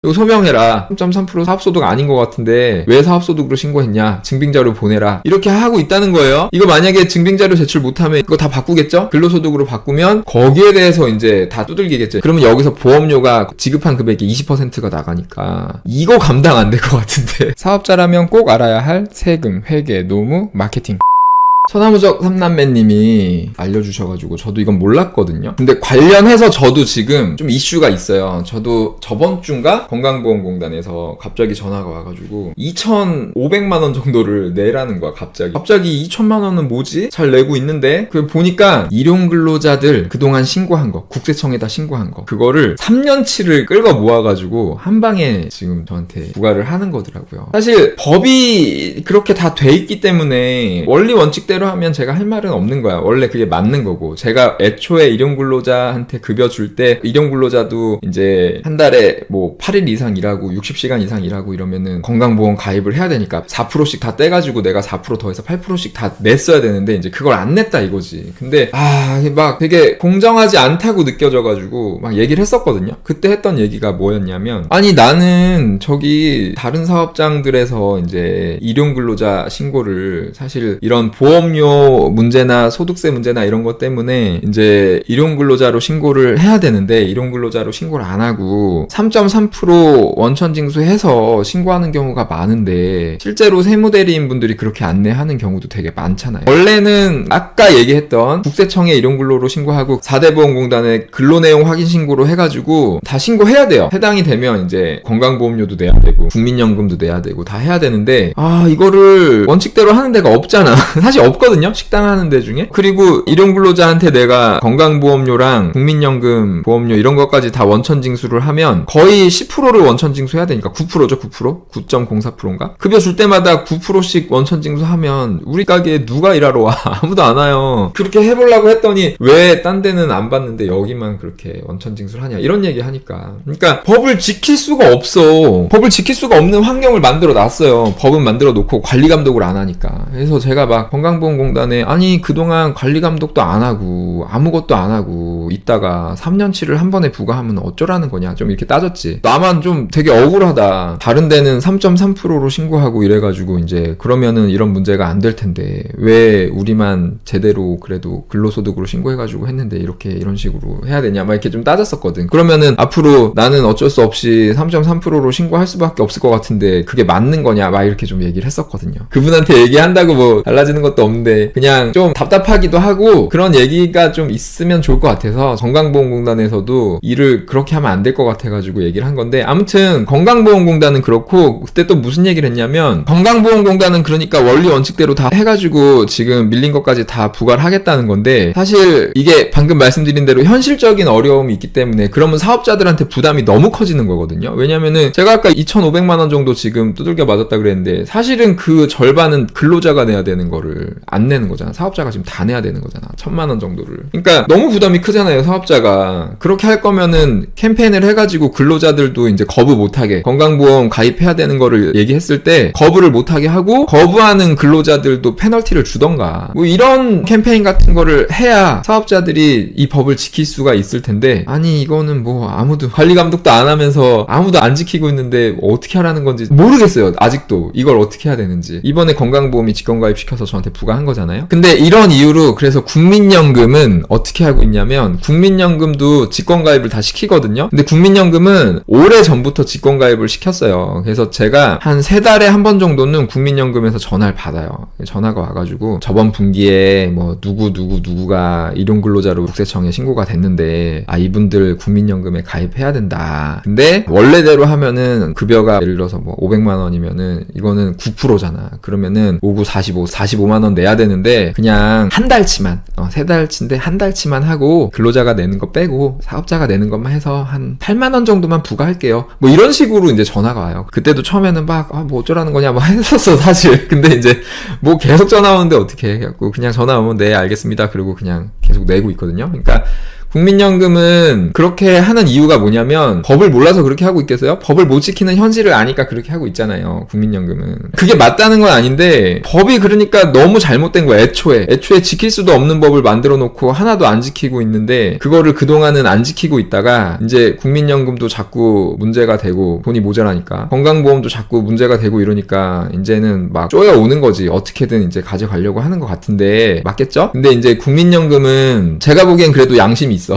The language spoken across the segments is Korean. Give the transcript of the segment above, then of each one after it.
이거 소명해라. 3.3% 사업소득 아닌 것 같은데 왜 사업소득으로 신고했냐. 증빙자료 보내라. 이렇게 하고 있다는 거예요. 이거 만약에 증빙자료 제출 못하면 이거 다 바꾸겠죠? 근로소득으로 바꾸면 거기에 대해서 이제 다 두들기겠죠. 그러면 여기서 보험료가 지급한 금액의 20%가 나가니까 이거 감당 안 될 것 같은데. 사업자라면 꼭 알아야 할 세금, 회계, 노무, 마케팅. 서나무적 삼남매님이 알려주셔가지고 저도 이건 몰랐거든요. 근데 관련해서 저도 지금 좀 이슈가 있어요. 저도 저번 주인가 건강보험공단에서 갑자기 전화가 와가지고 2,500만 원 정도를 내라는 거야. 갑자기 2천만 원은 뭐지? 잘 내고 있는데 그 보니까 일용근로자들 그동안 신고한 거, 국세청에다 신고한 거 그거를 3년치를 끌고 모아가지고 한 방에 지금 저한테 부과를 하는 거더라고요. 사실 법이 그렇게 다 돼 있기 때문에 원리 원칙대로 하면 제가 할 말은 없는 거야. 원래 그게 맞는 거고. 제가 애초에 일용근로자한테 급여 줄 때 일용근로자도 이제 한 달에 뭐 8일 이상 일하고 60시간 이상 일하고 이러면은 건강보험 가입을 해야 되니까 4%씩 다 떼가지고 내가 4% 더해서 8%씩 다 냈어야 되는데 이제 그걸 안 냈다 이거지. 근데 막 되게 공정하지 않다고 느껴져가지고 막 얘기를 했었거든요. 그때 했던 얘기가 뭐였냐면 아니 나는 저기 다른 사업장들에서 이제 일용근로자 신고를 사실 이런 보험료 문제나 소득세 문제나 이런 것 때문에 이제 일용근로자로 신고를 해야 되는데 일용근로자로 신고를 안 하고 3.3% 원천징수해서 신고하는 경우가 많은데 실제로 세무대리인 분들이 그렇게 안내하는 경우도 되게 많잖아요. 원래는 아까 얘기했던 국세청에 일용근로로 신고하고 4대 보험공단에 근로내용 확인 신고로 해가지고 다 신고해야 돼요. 해당이 되면 이제 건강보험료도 내야 되고 국민연금도 내야 되고 다 해야 되는데 이거를 원칙대로 하는 데가 없잖아. 사실 없거든요. 식당 하는 데 중에. 그리고 일용근로자한테 내가 건강보험료랑 국민연금 보험료 이런 것까지 다 원천징수를 하면 거의 10%를 원천징수해야 되니까 9%죠. 9%? 9.04%인가? 급여 줄 때마다 9%씩 원천징수하면 우리 가게에 누가 일하러 와? 아무도 안 와요. 그렇게 해보려고 했더니 왜 딴 데는 안 받는데 여기만 그렇게 원천징수를 하냐 이런 얘기 하니까 그러니까 법을 지킬 수가 없어. 법을 지킬 수가 없는 환경을 만들어 놨어요. 법은 만들어 놓고 관리 감독을 안 하니까. 그래서 제가 막 건강보험공단에 아니 그동안 관리 감독도 안 하고 아무것도 안 하고 있다가 3년치를 한 번에 부과하면 어쩌라는 거냐 좀 이렇게 따졌지. 나만 좀 되게 억울하다. 다른 데는 3.3%로 신고하고 이래가지고 이제 그러면은 이런 문제가 안 될 텐데 왜 우리만 제대로 그래도 근로소득으로 신고해가지고 했는데 이런 식으로 해야 되냐 막 이렇게 좀 따졌었거든. 그러면은 앞으로 나는 어쩔 수 없이 3.3%로 신고할 수밖에 없을 것 같은데 그게 맞는 거냐 막 이렇게 좀 얘기를 했었거든요. 그분한테 얘기한다고 뭐 달라지는 것도 없는데 그냥 좀 답답하기도 하고 그런 얘기가 좀 있으면 좋을 것 같아서 건강보험공단에서도 일을 그렇게 하면 안 될 것 같아가지고 얘기를 한 건데 아무튼 건강보험공단은 그렇고 그때 또 무슨 얘기를 했냐면 건강보험공단은 그러니까 원리 원칙대로 다 해가지고 지금 밀린 것까지 다 부과를 하겠다는 건데 사실 이게 방금 말씀드린 대로 현실적인 어려움이 있기 때문에 그러면 사업자들한테 부담이 너무 커지는 거거든요. 왜냐면은 제가 아까 2,500만 원 정도 지금 두들겨 맞았다 그랬는데 사실은 그 절반은 근로자가 내야 되는 거를 안 내는 거잖아. 사업자가 지금 다 내야 되는 거잖아. 1,000만 원 정도를. 그러니까 너무 부담이 크잖아요. 사업자가. 그렇게 할 거면은 캠페인을 해가지고 근로자들도 이제 거부 못하게 건강보험 가입해야 되는 거를 얘기했을 때 거부를 못하게 하고 거부하는 근로자들도 페널티를 주던가 뭐 이런 캠페인 같은 거를 해야 사업자들이 이 법을 지킬 수가 있을 텐데 아니 이거는 뭐 아무도 관리 감독도 안 하면서 아무도 안 지키고 있는데 어떻게 하라는 건지 모르겠어요. 아직도 이걸 어떻게 해야 되는지. 이번에 건강보험이 직권가입 시켜서 저한테 부과한 거잖아요. 근데 이런 이유로 그래서 국민연금은 어떻게 하고 있냐면 국민연금도 직권가입을 다 시키거든요. 근데 국민연금은 오래 전부터 직권가입을 시켰어요. 그래서 제가 한 3달에 한 번 정도는 국민연금에서 전화를 받아요. 전화가 와가지고 저번 분기에 뭐 누구가 일용근로자로 국세청에 신고가 됐는데 이분들 국민연금에 가입해야 된다. 근데 원래대로 하면은 급여가 예를 들어서 뭐 500만 원이면은 이거는 9%잖아. 그러면은 59, 45만 원 내야 되는데 그냥 한 달치만 3달치인데 한 달치만 하고 근로자가 내는 거 빼고 사업자가 내는 것만 해서 한 8만 원 정도만 부과할게요. 뭐 이런 식으로 이제 전화가 와요. 그때도 처음에는 막 뭐 어쩌라는 거냐 뭐 했었어 사실. 근데 이제 뭐 계속 전화 오는데 어떻게 해갖고 그냥 전화 오면 네 알겠습니다. 그리고 그냥 계속 내고 있거든요. 그러니까 국민연금은 그렇게 하는 이유가 뭐냐면 법을 몰라서 그렇게 하고 있겠어요? 법을 못 지키는 현실을 아니까 그렇게 하고 있잖아요. 국민연금은. 그게 맞다는 건 아닌데 법이 그러니까 너무 잘못된 거야. 애초에 지킬 수도 없는 법을 만들어 놓고 하나도 안 지키고 있는데 그거를 그동안은 안 지키고 있다가 이제 국민연금도 자꾸 문제가 되고 돈이 모자라니까 건강보험도 자꾸 문제가 되고 이러니까 이제는 막 쪼여오는 거지. 어떻게든 이제 가져가려고 하는 것 같은데 맞겠죠? 근데 이제 국민연금은 제가 보기엔 그래도 양심이 있어.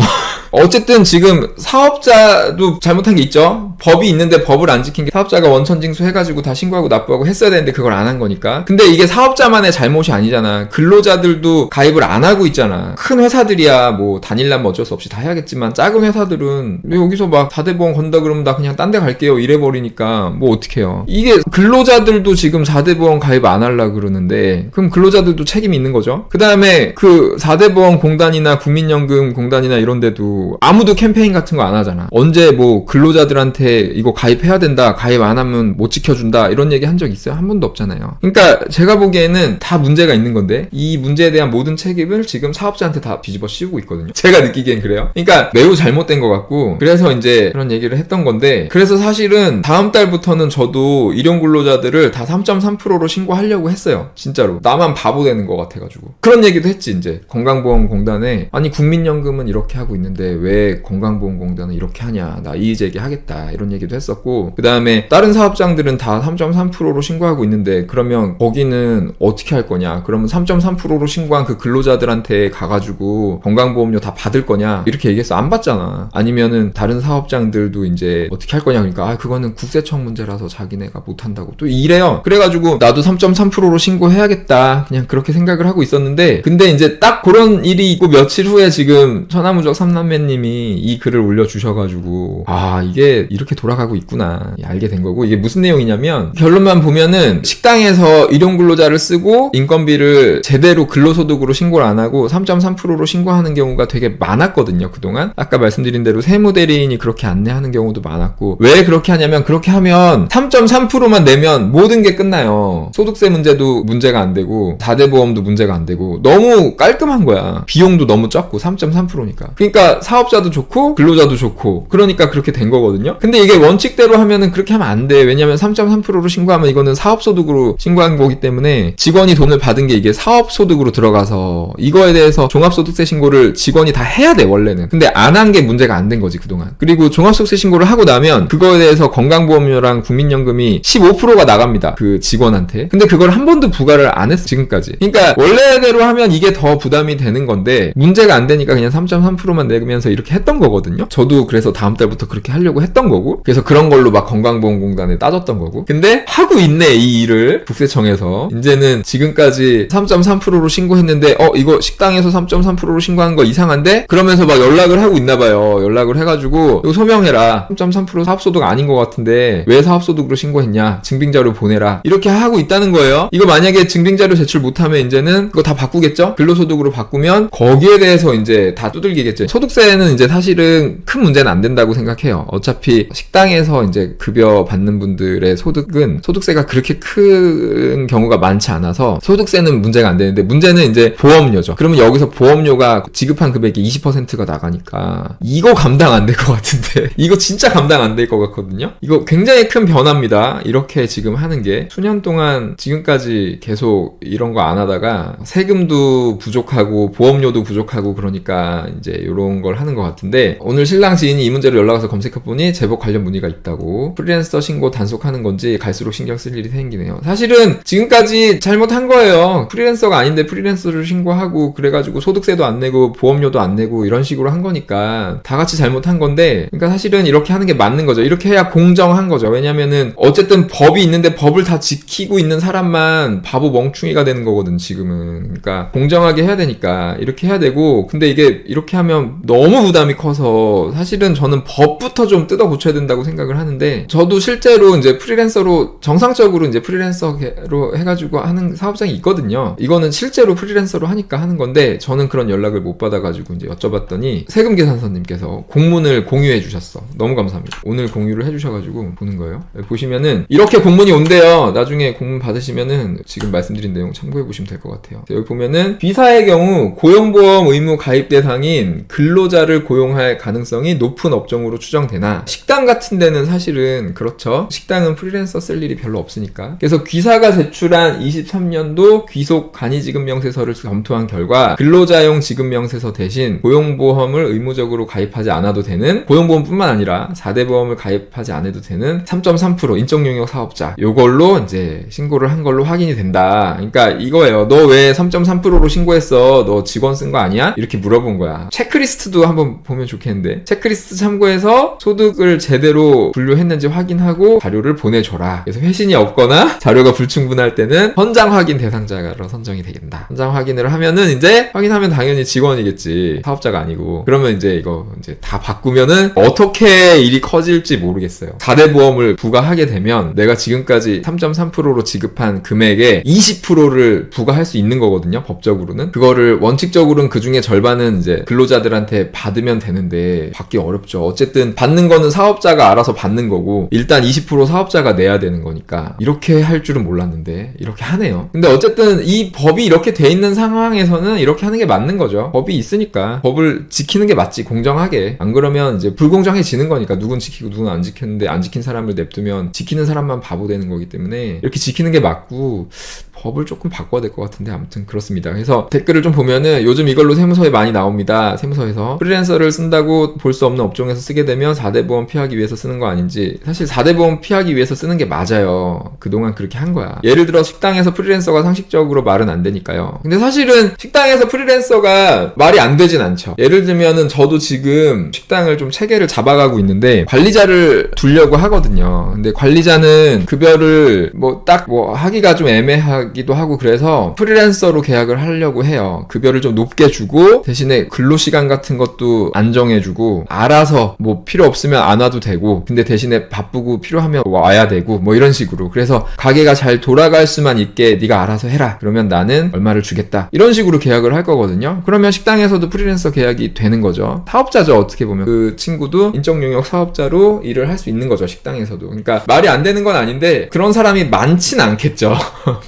어쨌든 지금 사업자도 잘못한 게 있죠. 법이 있는데 법을 안 지킨 게 사업자가 원천징수 해가지고 다 신고하고 납부하고 했어야 되는데 그걸 안 한 거니까. 근데 이게 사업자만의 잘못이 아니잖아. 근로자들도 가입을 안 하고 있잖아. 큰 회사들이야 뭐 단일남 어쩔 수 없이 다 해야겠지만 작은 회사들은 왜 여기서 막 4대보험 건다 그러면 나 그냥 딴 데 갈게요 이래버리니까 뭐 어떡해요. 이게 근로자들도 지금 4대보험 가입 안 하려고 그러는데 그럼 근로자들도 책임이 있는 거죠. 그 다음에 그 4대보험 공단이나 국민연금 공단이나 이런 데도 아무도 캠페인 같은 거 안 하잖아. 언제 뭐 근로자들한테 이거 가입해야 된다, 가입 안 하면 못 지켜준다 이런 얘기 한 적 있어요? 한 번도 없잖아요. 그러니까 제가 보기에는 다 문제가 있는 건데 이 문제에 대한 모든 책임을 지금 사업자한테 다 뒤집어 씌우고 있거든요. 제가 느끼기엔 그래요. 그러니까 매우 잘못된 것 같고 그래서 이제 그런 얘기를 했던 건데 그래서 사실은 다음 달부터는 저도 일용 근로자들을 다 3.3%로 신고하려고 했어요. 진짜로. 나만 바보 되는 것 같아가지고. 그런 얘기도 했지 이제. 건강보험공단에 아니 국민연금은 이렇게 하고 있는데 왜 건강보험공단은 이렇게 하냐. 나 이의제기 하겠다. 이런 얘기도 했었고 그 다음에 다른 사업장들은 다 3.3%로 신고하고 있는데 그러면 거기는 어떻게 할 거냐. 그러면 3.3%로 신고한 그 근로자들한테 가가지고 건강보험료 다 받을 거냐. 이렇게 얘기해서 안 받잖아. 아니면은 다른 사업장들도 이제 어떻게 할 거냐. 그러니까 아 그거는 국세청 문제라서 자기네가 못한다고 또 이래요. 그래가지고 나도 3.3%로 신고해야겠다. 그냥 그렇게 생각을 하고 있었는데 근데 이제 딱 그런 일이 있고 며칠 후에 지금 천하무적 3남매님이 이 글을 올려주셔가지고 아 이게 이렇게 돌아가고 있구나 알게 된 거고 이게 무슨 내용이냐면 결론만 보면은 식당에서 일용근로자를 쓰고 인건비를 제대로 근로소득으로 신고를 안 하고 3.3%로 신고하는 경우가 되게 많았거든요 그동안. 아까 말씀드린 대로 세무대리인이 그렇게 안내하는 경우도 많았고 왜 그렇게 하냐면 그렇게 하면 3.3%만 내면 모든 게 끝나요. 소득세 문제도 문제가 안 되고 다대보험도 문제가 안 되고 너무 깔끔한 거야. 비용도 너무 적고 3.3%니까. 그러니까 사업자도 좋고 근로자도 좋고 그러니까 그렇게 된 거거든요. 근데 이게 원칙대로 하면은 그렇게 하면 안 돼. 왜냐면 3.3%로 신고하면 이거는 사업소득으로 신고한 거기 때문에 직원이 돈을 받은 게 이게 사업소득으로 들어가서 이거에 대해서 종합소득세 신고를 직원이 다 해야 돼 원래는. 근데 안 한 게 문제가 안 된 거지 그동안. 그리고 종합소득세 신고를 하고 나면 그거에 대해서 건강보험료랑 국민연금이 15%가 나갑니다 그 직원한테. 근데 그걸 한 번도 부과를 안 했어 지금까지. 그러니까 원래대로 하면 이게 더 부담이 되는 건데 문제가 안 되니까 그냥 3.3%만 내면서 이렇게 했던 거거든요. 저도 그래서 다음 달부터 그렇게 하려고 했던 거고 그래서 그런 걸로 막 건강보험공단에 따졌던 거고. 근데 하고 있네 이 일을 국세청에서. 이제는 지금까지 3.3%로 신고했는데 이거 식당에서 3.3%로 신고한 거 이상한데? 그러면서 막 연락을 하고 있나 봐요. 연락을 해가지고 이거 소명해라. 3.3% 사업소득 아닌 것 같은데 왜 사업소득으로 신고했냐. 증빙자료 보내라. 이렇게 하고 있다는 거예요. 이거 만약에 증빙자료 제출 못하면 이제는 그거 다 바꾸겠죠? 근로소득으로 바꾸면 거기에 대해서 이제 다 두들기겠죠. 소득세는 이제 사실은 큰 문제는 안 된다고 생각해요. 어차피 식당에서 이제 급여 받는 분들의 소득은 소득세가 그렇게 큰 경우가 많지 않아서 소득세는 문제가 안 되는데 문제는 이제 보험료죠. 그러면 여기서 보험료가 지급한 금액이 20%가 나가니까 이거 감당 안 될 것 같은데 이거 진짜 감당 안 될 것 같거든요. 이거 굉장히 큰 변화입니다. 이렇게 지금 하는 게 수년 동안 지금까지 계속 이런 거 안 하다가 세금도 부족하고 보험료도 부족하고 그러니까 이제 이런 걸 하는 것 같은데 오늘 신랑 지인이 이 문제로 연락와서 검색해보니 제법 관련 문의가 있다고. 프리랜서 신고 단속하는 건지 갈수록 신경 쓸 일이 생기네요. 사실은 지금까지 잘못한 거예요. 프리랜서가 아닌데 프리랜서를 신고하고 그래가지고 소득세도 안 내고 보험료도 안 내고 이런 식으로 한 거니까 다 같이 잘못한 건데 그러니까 사실은 이렇게 하는 게 맞는 거죠. 이렇게 해야 공정한 거죠. 왜냐면은 어쨌든 법이 있는데 법을 다 지키고 있는 사람만 바보 멍충이가 되는 거거든 지금은. 그러니까 공정하게 해야 되니까 이렇게 해야 되고 근데 이게 이렇게 하면 너무 부담이 커서 사실은 저는 법부터 좀 뜯어 고쳐야 된다고 생각을 하는데 저도 실제로 이제 프리랜서로 정상적으로 이제 프리랜서로 해가지고 하는 사업장이 있거든요. 이거는 실제로 프리랜서로 하니까 하는 건데 저는 그런 연락을 못 받아가지고 이제 여쭤봤더니 세금계산서님께서 공문을 공유해 주셨어. 너무 감사합니다. 오늘 공유를 해주셔가지고 보는 거예요. 보시면은 이렇게 공문이 온대요. 나중에 공문 받으시면은 지금 말씀드린 내용 참고해 보시면 될 것 같아요. 여기 보면은 비사의 경우 고용보험 의무 가입 대상인 근로자 근로자를 고용할 가능성이 높은 업종으로 추정되나, 식당 같은 데는 사실은 그렇죠. 식당은 프리랜서 쓸 일이 별로 없으니까. 그래서 귀사가 제출한 23년도 귀속 간이지급명세서를 검토한 결과 근로자용 지급명세서 대신 고용보험을 의무적으로 가입하지 않아도 되는, 고용보험뿐만 아니라 4대 보험을 가입하지 않아도 되는 3.3% 인적용역 사업자, 요걸로 이제 신고를 한 걸로 확인이 된다. 그러니까 이거예요. 너 왜 3.3%로 신고했어? 너 직원 쓴 거 아니야? 이렇게 물어본 거야. 체크리스트도 한번 보면 좋겠는데, 체크리스트 참고해서 소득을 제대로 분류했는지 확인하고 자료를 보내줘라. 그래서 회신이 없거나 자료가 불충분할 때는 현장 확인 대상자로 선정이 되겠다. 현장 확인을 하면은 이제 확인하면 당연히 직원이겠지, 사업자가 아니고. 그러면 이제 이거 이제 다 바꾸면은 어떻게 일이 커질지 모르겠어요. 4대 보험을 부과하게 되면 내가 지금까지 3.3%로 지급한 금액의 20%를 부과할 수 있는 거거든요, 법적으로는. 그거를 원칙적으로는 그 중에 절반은 이제 근로자들한테 받으면 되는데 받기 어렵죠. 어쨌든 받는 거는 사업자가 알아서 받는 거고, 일단 20% 사업자가 내야 되는 거니까. 이렇게 할 줄은 몰랐는데 이렇게 하네요. 근데 어쨌든 이 법이 이렇게 돼 있는 상황에서는 이렇게 하는 게 맞는 거죠. 법이 있으니까 법을 지키는 게 맞지, 공정하게. 안 그러면 이제 불공정해지는 거니까. 누군 지키고 누군 안 지켰는데 안 지킨 사람을 냅두면 지키는 사람만 바보 되는 거기 때문에 이렇게 지키는 게 맞고, 법을 조금 바꿔야 될 것 같은데 아무튼 그렇습니다. 그래서 댓글을 좀 보면은 요즘 이걸로 세무서에 많이 나옵니다. 세무서에서 프리랜서를 쓴다고 볼 수 없는 업종에서 쓰게 되면 4대 보험 피하기 위해서 쓰는 거 아닌지. 사실 4대 보험 피하기 위해서 쓰는 게 맞아요. 그동안 그렇게 한 거야. 예를 들어 식당에서 프리랜서가 상식적으로 말은 안 되니까요. 근데 사실은 식당에서 프리랜서가 말이 안 되진 않죠. 예를 들면은 저도 지금 식당을 좀 체계를 잡아가고 있는데 관리자를 두려고 하거든요. 근데 관리자는 급여를 딱 하기가 좀 애매하기도 하고, 그래서 프리랜서로 계약을 하려고 해요. 급여를 좀 높게 주고 대신에 근로시간 같은 것도 안정해주고, 알아서 필요 없으면 안 와도 되고, 근데 대신에 바쁘고 필요하면 와야 되고, 이런 식으로. 그래서 가게가 잘 돌아갈 수만 있게 네가 알아서 해라. 그러면 나는 얼마를 주겠다. 이런 식으로 계약을 할 거거든요. 그러면 식당에서도 프리랜서 계약이 되는 거죠. 사업자죠, 어떻게 보면. 그 친구도 인적용역 사업자로 일을 할 수 있는 거죠, 식당에서도. 그러니까 말이 안 되는 건 아닌데 그런 사람이 많진 않겠죠.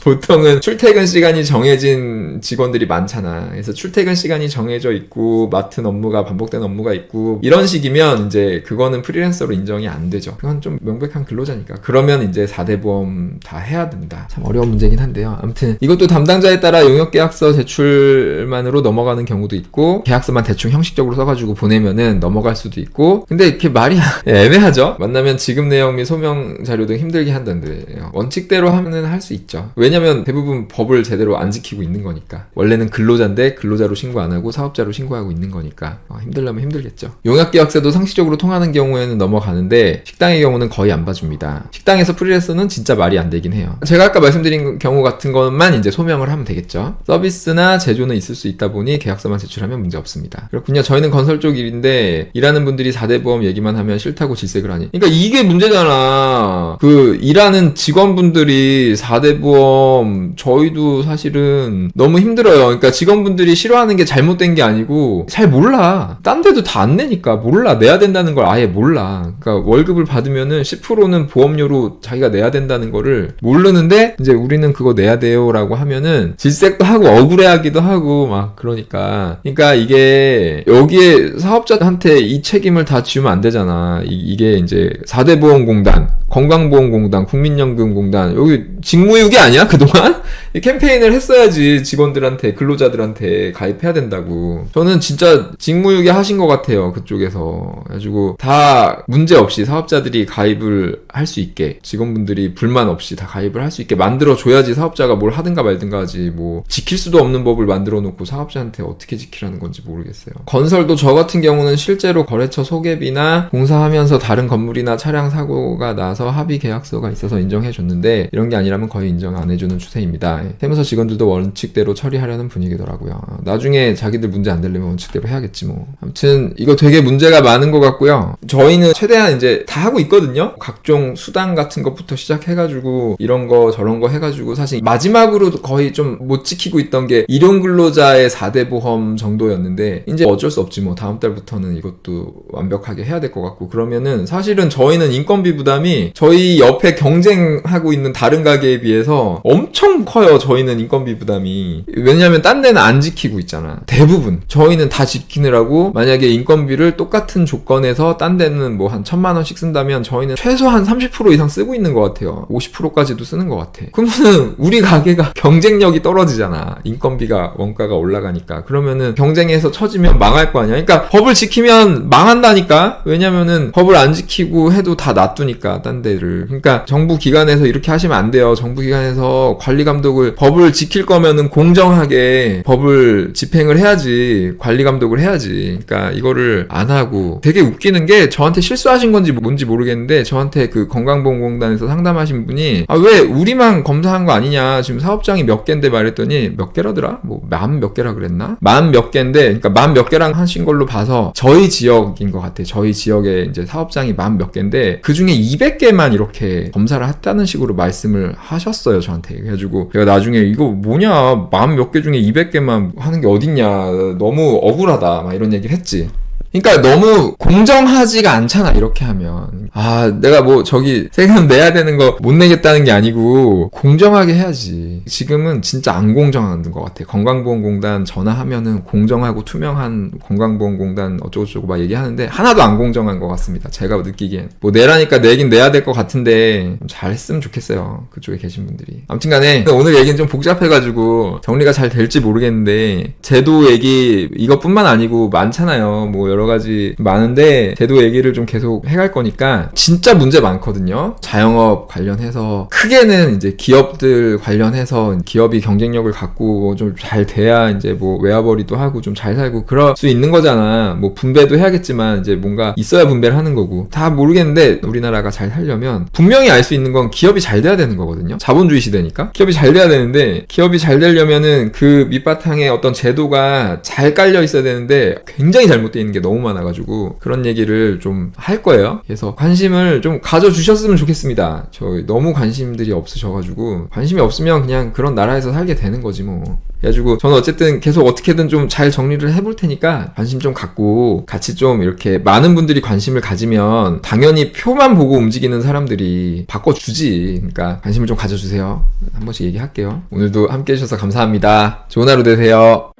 보통은 출퇴근 시간이 정해진 직원들이 많잖아. 그래서 출퇴근 시간이 정해져 있고 맡은 업무가 반복된 업무가 있고 이런 식이면 이제 그거는 프리랜서로 인정이 안 되죠. 그건 좀 명백한 근로자니까. 그러면 이제 4대 보험 다 해야 된다. 참 어려운 문제긴 한데요. 아무튼 이것도 담당자에 따라 용역계약서 제출만으로 넘어가는 경우도 있고, 계약서만 대충 형식적으로 써가지고 보내면은 넘어갈 수도 있고. 근데 이렇게 말이 애매하죠. 만나면 지급 내용 및 소명 자료 등 힘들게 한다는데, 원칙대로 하면은 할 수 있죠. 왜냐면 대부분 법을 제대로 안 지키고 있는 거니까. 원래는 근로자인데 근로자로 신고 안 하고 사업자로 신고하고 있는 거니까 힘들려면 힘들겠죠. 용역계약서도 상식적으로 통하는 경우에는 넘어가는데 식당의 경우는 거의 안 봐줍니다. 식당에서 프리랜서는 진짜 말이 안 되긴 해요. 제가 아까 말씀드린 경우 같은 것만 이제 소명을 하면 되겠죠. 서비스나 제조는 있을 수 있다 보니 계약서만 제출하면 문제 없습니다. 그렇군요. 저희는 건설 쪽 일인데 일하는 분들이 4대 보험 얘기만 하면 싫다고 질색을 하니. 그러니까 이게 문제잖아. 그 일하는 직원분들이 4대 보험, 저희도 사실은 너무 힘들어요. 그러니까 직원분들이 싫어하는 게 잘못된 게 아니고 잘 몰라. 딴 데도 다 안 내니까 몰라. 내야 된다는 걸 아예 몰라. 그러니까 월급을 받으면은 10%는 보험료로 자기가 내야 된다는 거를 모르는데 이제 우리는 그거 내야 돼요 라고 하면은 질색도 하고 억울해하기도 하고 막 그러니까 이게 여기에 사업자한테 이 책임을 다 지우면 안 되잖아. 이게 이제 4대 보험공단, 건강보험공단, 국민연금공단, 여기 직무유기 아니야 그동안? 캠페인을 했어야지. 직원들한테, 근로자들한테 가입해야 된다고. 저는 진짜 직무유기 하신 것 같아요, 그쪽에서. 그래가지고 다 문제없이 사업자들이 가입을 할 수 있게, 직원분들이 불만 없이 다 가입을 할 수 있게 만들어줘야지 사업자가 뭘 하든가 말든가 하지. 지킬 수도 없는 법을 만들어 놓고 사업자한테 어떻게 지키라는 건지 모르겠어요. 건설도 저 같은 경우는 실제로 거래처 소개비나 공사하면서 다른 건물이나 차량 사고가 나서 합의 계약서가 있어서 인정해 줬는데 이런 게 아니라면 거의 인정 안 해주는 추세입니다. 세무서 직원들도 원칙대로 처리하려는 분위기더라고요. 나중에 자기들 문제 안 되려면 원칙대로 해야겠지 뭐. 아무튼 이거 되게 문제가 많은 것 같고요. 저희는 최대한 이제 다 하고 있거든요. 각종 수당 같은 것부터 시작해가지고 이런 거 저런 거 해가지고 사실 마지막으로 거의 좀 못 지키고 있던 게 일용근로자의 4대 보험 정도였는데 이제 어쩔 수 없지 뭐. 다음 달부터는 이것도 완벽하게 해야 될 것 같고, 그러면은 사실은 저희는 인건비 부담이 저희 옆에 경쟁하고 있는 다른 가게에 비해서 엄청 커요. 저희는 인건비 부담이. 왜냐면 딴 데는 안 지키고 있잖아. 대부분 저희는 다 지키느라 조건이라고 만약에 인건비를 똑같은 조건에서 딴 데는 뭐 한 1,000만 원씩 쓴다면 저희는 최소한 30% 이상 쓰고 있는 것 같아요. 50%까지도 쓰는 것 같아. 그러면은 우리 가게가 경쟁력이 떨어지잖아. 인건비가 원가가 올라가니까. 그러면은 경쟁에서 처지면 망할 거 아니야. 그러니까 법을 지키면 망한다니까. 왜냐면은 법을 안 지키고 해도 다 놔두니까 딴 데를. 그러니까 정부 기관에서 이렇게 하시면 안 돼요. 정부 기관에서 관리 감독을 법을 지킬 거면은 공정하게 법을 집행을 해야지. 관리 감독을 해야지. 그러니까 이거를 안 하고 되게 웃기는 게 저한테 실수하신 건지 뭔지 모르겠는데 저한테 그 건강보험공단에서 상담하신 분이 왜 우리만 검사한 거 아니냐 지금 사업장이 몇 개인데 말했더니 몇 개라더라? 뭐 만 몇 개라 그랬나? 만 몇 개인데 그러니까 만 몇 개랑 하신 걸로 봐서 저희 지역인 것 같아요. 저희 지역에 이제 사업장이 만 몇 개인데 그 중에 200개만 이렇게 검사를 했다는 식으로 말씀을 하셨어요 저한테. 그래가지고 제가 나중에 이거 뭐냐 만 몇 개 중에 200개만 하는 게 어딨냐 너무 억울하다 막 이런 얘기를 했지. 그러니까 너무 공정하지가 않잖아 이렇게 하면. 내가 뭐 저기 세금 내야 되는 거 못 내겠다는 게 아니고 공정하게 해야지. 지금은 진짜 안 공정한 것 같아. 건강보험공단 전화하면은 공정하고 투명한 건강보험공단 어쩌고저쩌고 막 얘기하는데 하나도 안 공정한 것 같습니다. 제가 느끼기엔. 뭐 내라니까 내긴 내야 될 것 같은데 잘 했으면 좋겠어요. 그쪽에 계신 분들이. 아무튼 간에 오늘 얘기는 좀 복잡해가지고 정리가 잘 될지 모르겠는데 제도 얘기 이것뿐만 아니고 많잖아요. 뭐 여러 가지 많은데 제도 얘기를 좀 계속 해갈 거니까 진짜 문제 많거든요. 자영업 관련해서 크게는 이제 기업들 관련해서 기업이 경쟁력을 갖고 좀 잘 돼야 이제 뭐 외화벌이도 하고 좀 잘 살고 그럴 수 있는 거잖아. 뭐 분배도 해야겠지만 이제 뭔가 있어야 분배를 하는 거고 다 모르겠는데 우리나라가 잘 살려면 분명히 알 수 있는 건 기업이 잘 돼야 되는 거거든요. 자본주의 시대니까 기업이 잘 돼야 되는데 기업이 잘 되려면은 그 밑바탕에 어떤 제도가 잘 깔려 있어야 되는데 굉장히 잘못되어 있는 게 너무 많아가지고 그런 얘기를 좀 할 거예요. 그래서 관심을 좀 가져주셨으면 좋겠습니다. 저 너무 관심들이 없으셔가지고 관심이 없으면 그냥 그런 나라에서 살게 되는 거지 뭐. 그래가지고 저는 어쨌든 계속 어떻게든 좀 잘 정리를 해볼 테니까 관심 좀 갖고 같이 좀 이렇게 많은 분들이 관심을 가지면 당연히 표만 보고 움직이는 사람들이 바꿔주지. 그러니까 관심을 좀 가져주세요. 한 번씩 얘기할게요. 오늘도 함께 해주셔서 감사합니다. 좋은 하루 되세요.